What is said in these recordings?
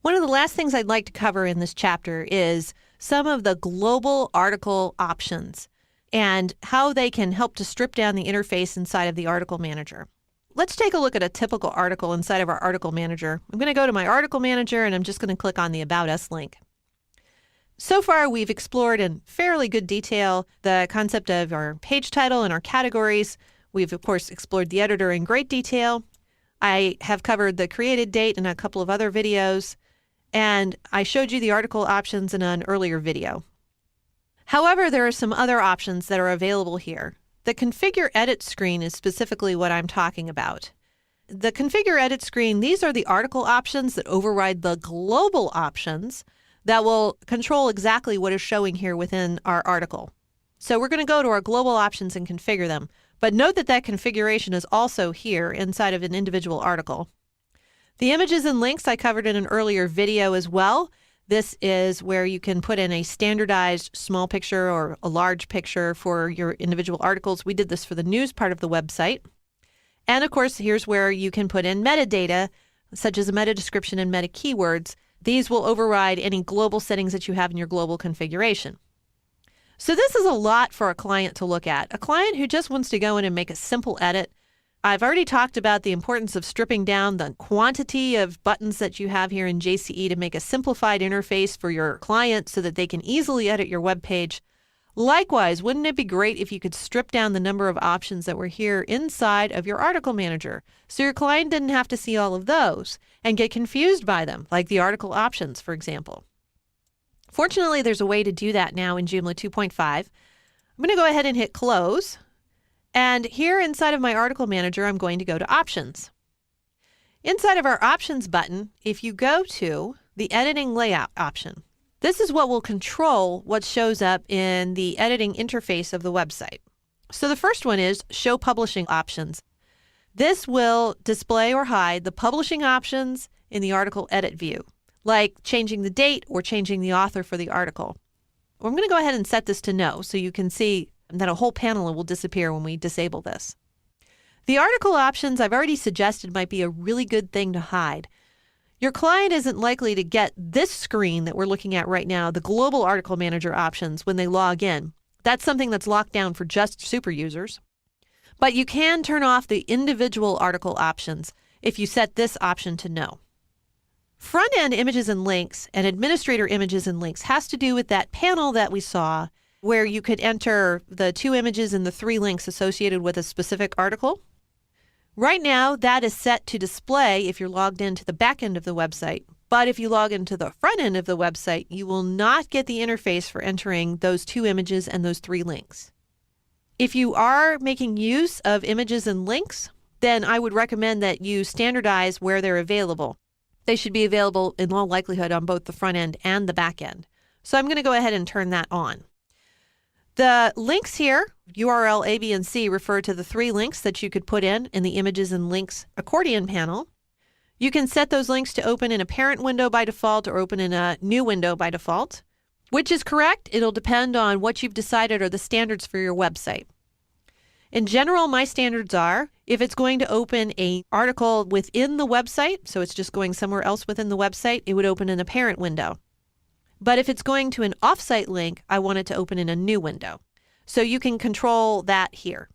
One of the last things I'd like to cover in this chapter is some of the global article options and how they can help to strip down the interface inside of the article manager. Let's take a look at a typical article inside of our article manager. I'm going to go to my article manager and I'm just going to click on the About Us link. So far, we've explored in fairly good detail the concept of our page title and our categories. We've, of course, explored the editor in great detail. I have covered the created date in a couple of other videos, and I showed you the article options in an earlier video. However, there are some other options that are available here. The Configure Edit screen is specifically what I'm talking about. The Configure Edit screen, these are the article options that override the global options that will control exactly what is showing here within our article. So we're going to go to our global options and configure them. But note that that configuration is also here inside of an individual article. The images and links I covered in an earlier video as well. This is where you can put in a standardized small picture or a large picture for your individual articles. We did this for the news part of the website. And of course, here's where you can put in metadata, such as a meta description and meta keywords. These will override any global settings that you have in your global configuration. So this is a lot for a client to look at. A client who just wants to go in and make a simple edit. I've already talked about the importance of stripping down the quantity of buttons that you have here in JCE to make a simplified interface for your client so that they can easily edit your web page. Likewise, wouldn't it be great if you could strip down the number of options that were here inside of your article manager so your client didn't have to see all of those and get confused by them, like the article options, for example. Fortunately, there's a way to do that now in Joomla 2.5. I'm going to go ahead and hit Close. And here inside of my article manager, I'm going to go to Options. Inside of our Options button, if you go to the Editing Layout option, this is what will control what shows up in the editing interface of the website. So the first one is Show Publishing Options. This will display or hide the publishing options in the article edit view, like changing the date or changing the author for the article. I'm going to go ahead and set this to no so you can see that a whole panel will disappear when we disable this. The article options I've already suggested might be a really good thing to hide. Your client isn't likely to get this screen that we're looking at right now, the global article manager options, when they log in. That's something that's locked down for just super users. But you can turn off the individual article options if you set this option to no. Front-end images and links and administrator images and links has to do with that panel that we saw where you could enter the 2 images and the 3 links associated with a specific article. Right now, that is set to display if you're logged into the back end of the website. But if you log into the front end of the website, you will not get the interface for entering those 2 images and those 3 links. If you are making use of images and links, then I would recommend that you standardize where they're available. They should be available in all likelihood on both the front end and the back end. So I'm going to go ahead and turn that on. The links here, URL A, B, and C, refer to the 3 links that you could put in the Images and Links accordion panel. You can set those links to open in a parent window by default or open in a new window by default. Which is correct? It'll depend on what you've decided are the standards for your website. In general, my standards are, if it's going to open an article within the website, so it's just going somewhere else within the website, it would open in a parent window. But if it's going to an offsite link, I want it to open in a new window. So you can control that here.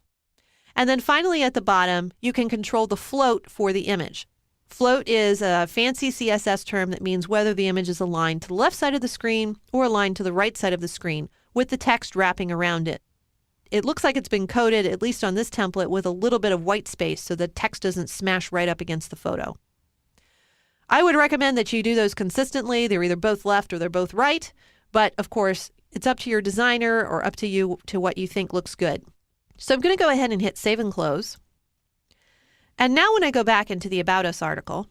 And then finally at the bottom, you can control the float for the image. Float is a fancy CSS term that means whether the image is aligned to the left side of the screen or aligned to the right side of the screen with the text wrapping around it. It looks like it's been coded, at least on this template, with a little bit of white space so the text doesn't smash right up against the photo. I would recommend that you do those consistently. They're either both left or they're both right. But of course, it's up to your designer or up to you to what you think looks good. So I'm going to go ahead and hit Save and Close. And now when I go back into the About Us article,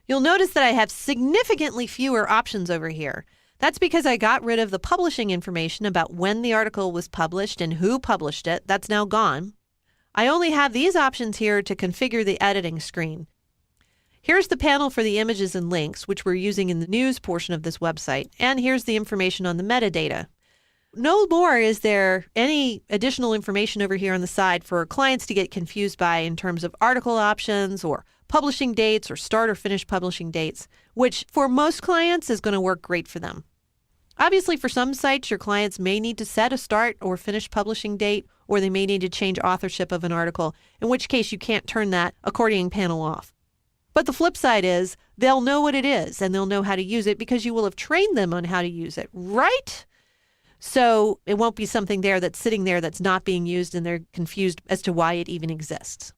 you'll notice that I have significantly fewer options over here. That's because I got rid of the publishing information about when the article was published and who published it. That's now gone. I only have these options here to configure the editing screen. Here's the panel for the images and links, which we're using in the news portion of this website. And here's the information on the metadata. No more is there any additional information over here on the side for clients to get confused by in terms of article options or publishing dates or start or finish publishing dates. which for most clients is going to work great for them. Obviously, for some sites, your clients may need to set a start or finish publishing date, or they may need to change authorship of an article, in which case you can't turn that accordion panel off. But the flip side is they'll know what it is and they'll know how to use it because you will have trained them on how to use it, right? So it won't be something there that's sitting there that's not being used and they're confused as to why it even exists.